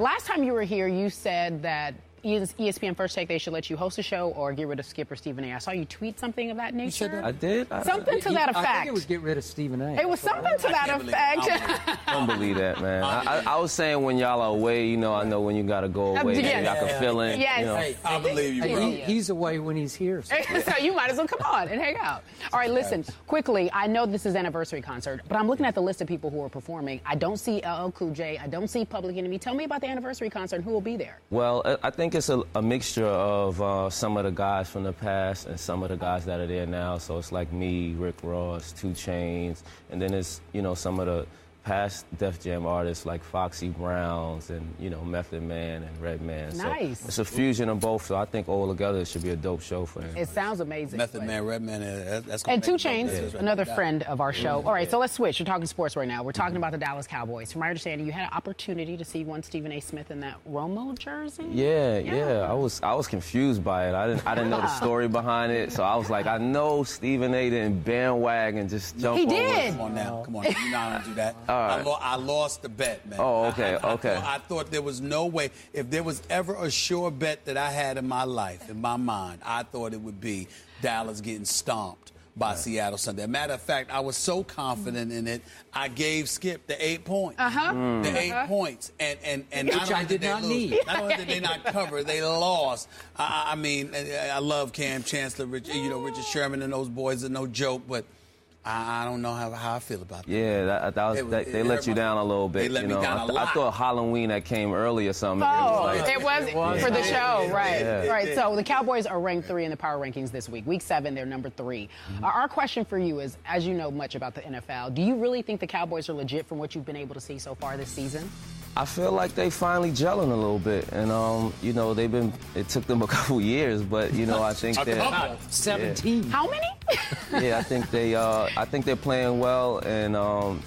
Last time you were here, you said that ESPN First Take, they should let you host a show or get rid of Skip or Stephen A. I saw you tweet something of that nature. You said that? I did. Something to that effect. I think it was get rid of Stephen A. It was something to that effect. I don't believe that, man. I was saying when y'all are away, you know, I know when you got to go away, yes. y'all can fill in. Yes. You know. Hey, I believe you, bro. He's away when he's here. So. So you might as well come on and hang out. All right, listen, quickly, I know this is an anniversary concert, but I'm looking at the list of people who are performing. I don't see LL Cool J. I don't see Public Enemy. Tell me about the anniversary concert and who will be there. Well, I think it's a mixture of some of the guys from the past and some of the guys that are there now. So it's like me, Rick Ross, 2 Chainz, and then it's, you know, some of the past Def Jam artists like Foxy Browns and, you know, Method Man and Redman. Nice. So it's a fusion of both, so I think all together it should be a dope show for him. It sounds amazing. Method Man, Redman, that's and 2 Chainz, another friend of our show. All right, so let's switch. We're talking sports right now. We're talking about the Dallas Cowboys. From my understanding, you had an opportunity to see one Stephen A. Smith in that Romo jersey. Yeah. I was confused by it. I didn't know the story behind it, so I was like, I know Stephen A. didn't bandwagon just jump over. He did. Come on now, come on. You know how to do that. Right. I lost the bet, man. Oh, okay, I thought there was no way. If there was ever a sure bet that I had in my life, in my mind, I thought it would be Dallas getting stomped by Seattle Sunday. Matter of fact, I was so confident in it, I gave Skip the 8 points. The 8 points. And Which I did not need. Not only did they not cover, they lost. I mean, I love Cam Chancellor, Richard Sherman and those boys are no joke, but I don't know how I feel about that. Yeah, they let you down a little bit. They let me down a lot. I thought Halloween that came early or something. Oh, it was for the show, right? Yeah. Right. So the Cowboys are ranked 3 in the power rankings this week. Week 7, they're number 3. Our question for you is, as you know much about the NFL, do you really think the Cowboys are legit from what you've been able to see so far this season? I feel like they finally gelling a little bit, and you know, it took them a couple years, but you know, I think they're 17. Yeah. How many? Yeah, I think they're playing well, and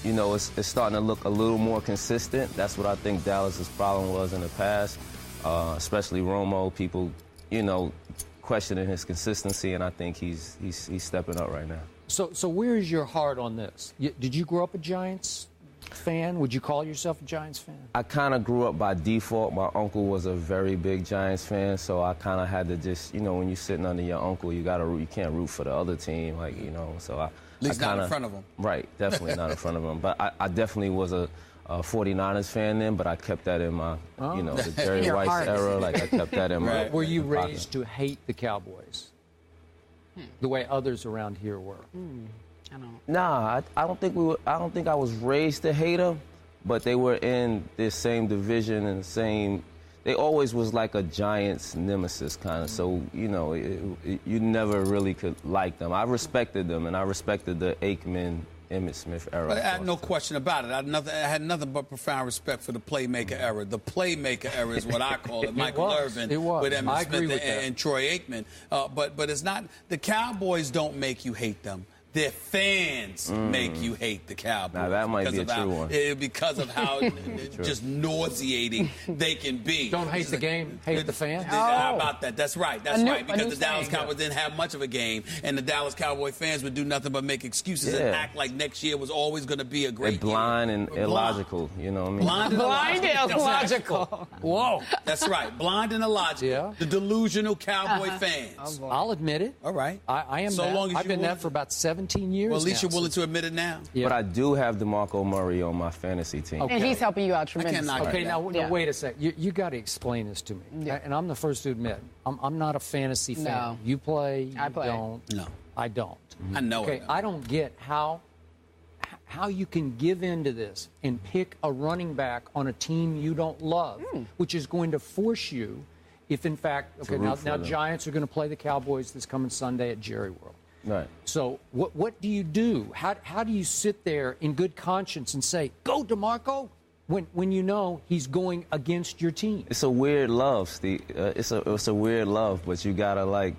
you know, it's starting to look a little more consistent. That's what I think Dallas's problem was in the past, especially Romo. People, you know, questioning his consistency, and I think he's stepping up right now. So where is your heart on this? Did you grow up a Giants fan? Would you call yourself a Giants fan? I kind of grew up by default. My uncle was a very big Giants fan, so I kind of had to just, you know, when you're sitting under your uncle, you can't root for the other team, like, you know. So At least not in front of him. Right, definitely not in front of him. But I definitely was a 49ers fan then, but I kept that in my, you know, the Jerry Rice era. Like, I kept that in my. Were you raised to hate the Cowboys the way others around here were? Nah, I don't think I was raised to hate them, but they were in this same division and the same. They always was like a Giants nemesis kind of. So you know, you never really could like them. I respected them, and I respected the Aikman, Emmitt Smith era. But I had no question about it. I had nothing but profound respect for the playmaker era. The playmaker era is what I call it. Michael Irvin with Emmitt Smith and Troy Aikman. But it's not. The Cowboys don't make you hate them. Their fans make you hate the Cowboys. Now, that might be a true one. Because of how just nauseating they can be. Don't hate the game, hate the fans? How about that? That's right. That's right. Because the Dallas Cowboys didn't have much of a game, and the Dallas Cowboy fans would do nothing but make excuses and act like next year was always going to be a great year. They're blind and illogical, you know what I mean? Blind and illogical. Whoa. That's right. Blind and illogical. Yeah. The delusional Cowboy fans. I'll admit it. All right. I am so that. Long as I've been that for about 17 years. Well, at least now, you're willing to admit it now. Yeah. But I do have DeMarco Murray on my fantasy team. And he's helping you out tremendously. Okay, now wait a sec. You got to explain this to me. Yeah. And I'm the first to admit, I'm not a fantasy fan. No. You play, I play. Don't. No. I don't. I know okay, it. I don't get how you can give in to this and pick a running back on a team you don't love, which is going to force you, if in fact, okay, now Giants are going to play the Cowboys this coming Sunday at Jerry World. Right. So what do you do? How do you sit there in good conscience and say, go DeMarco, when you know he's going against your team? It's a weird love, Steve. It's a weird love, but you gotta like.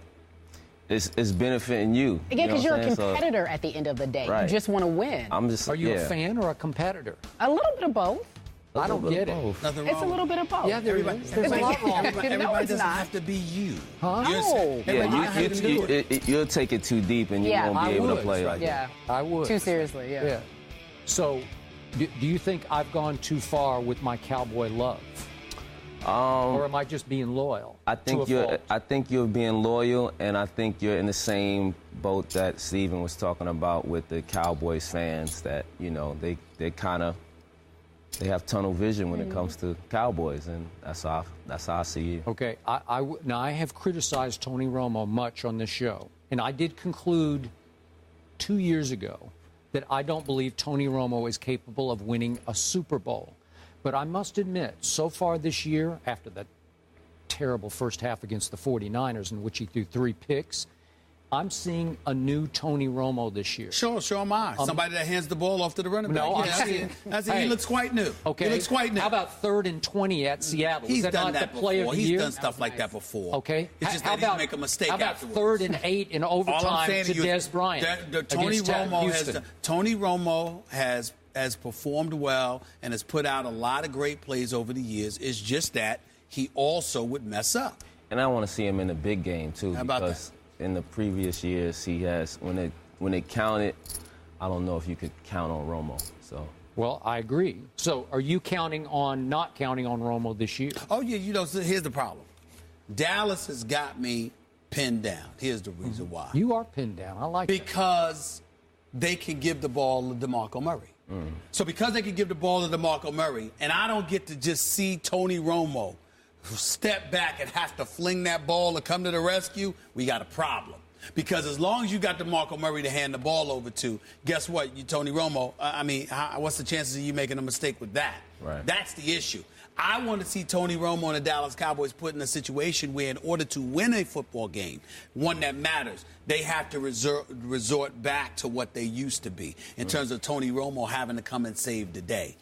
It's benefiting you. Again, because you're a competitor at the end of the day. Right. You just want to win. Are you a fan or a competitor? A little bit of both. I don't get it. Nothing wrong. It's a little bit of both. Yeah, there's a lot wrong. Everybody doesn't have to be you. Huh? No. Yeah, you'll take it too deep and you won't be able to play like that. Yeah. I would. Too seriously, yeah. So, do you think I've gone too far with my Cowboy love? Or am I just being loyal? I think you're being loyal, and I think you're in the same boat that Steven was talking about with the Cowboys fans, that, you know, they have tunnel vision when it comes to Cowboys, and that's how I see it. Okay, now I have criticized Tony Romo much on this show, and I did conclude 2 years ago that I don't believe Tony Romo is capable of winning a Super Bowl. But I must admit, so far this year, after that terrible first half against the 49ers in which he threw 3 picks, I'm seeing a new Tony Romo this year. Sure am I. Somebody that hands the ball off to the running back. No, I'm seeing. He looks quite new. Okay. He looks quite new. How about 3rd and 20 at Seattle? He's Is that done not that the play before. of the He's year? done stuff like that before. Okay. It's just that he make a mistake afterwards. How about 3rd and 8 in overtime to Des Bryant? Tony Romo has performed well and has put out a lot of great plays over the years. It's just that he also would mess up. And I want to see him in the big game, too. How about because in the previous years, he has, when it counted, I don't know if you could count on Romo. So. Well, I agree. So are you not counting on Romo this year? Oh, yeah, you know, so here's the problem. Dallas has got me pinned down. Here's the reason why. You are pinned down. I like because they can give the ball to DeMarco Murray. So because they can give the ball to DeMarco Murray, and I don't get to just see Tony Romo step back and have to fling that ball to come to the rescue, we got a problem. Because as long as you got DeMarco Murray to hand the ball over to, guess what? You Tony Romo, what's the chances of you making a mistake with that? Right. That's the issue. I want to see Tony Romo and the Dallas Cowboys put in a situation where in order to win a football game, one that matters, they have to resort back to what they used to be in terms of Tony Romo having to come and save the day.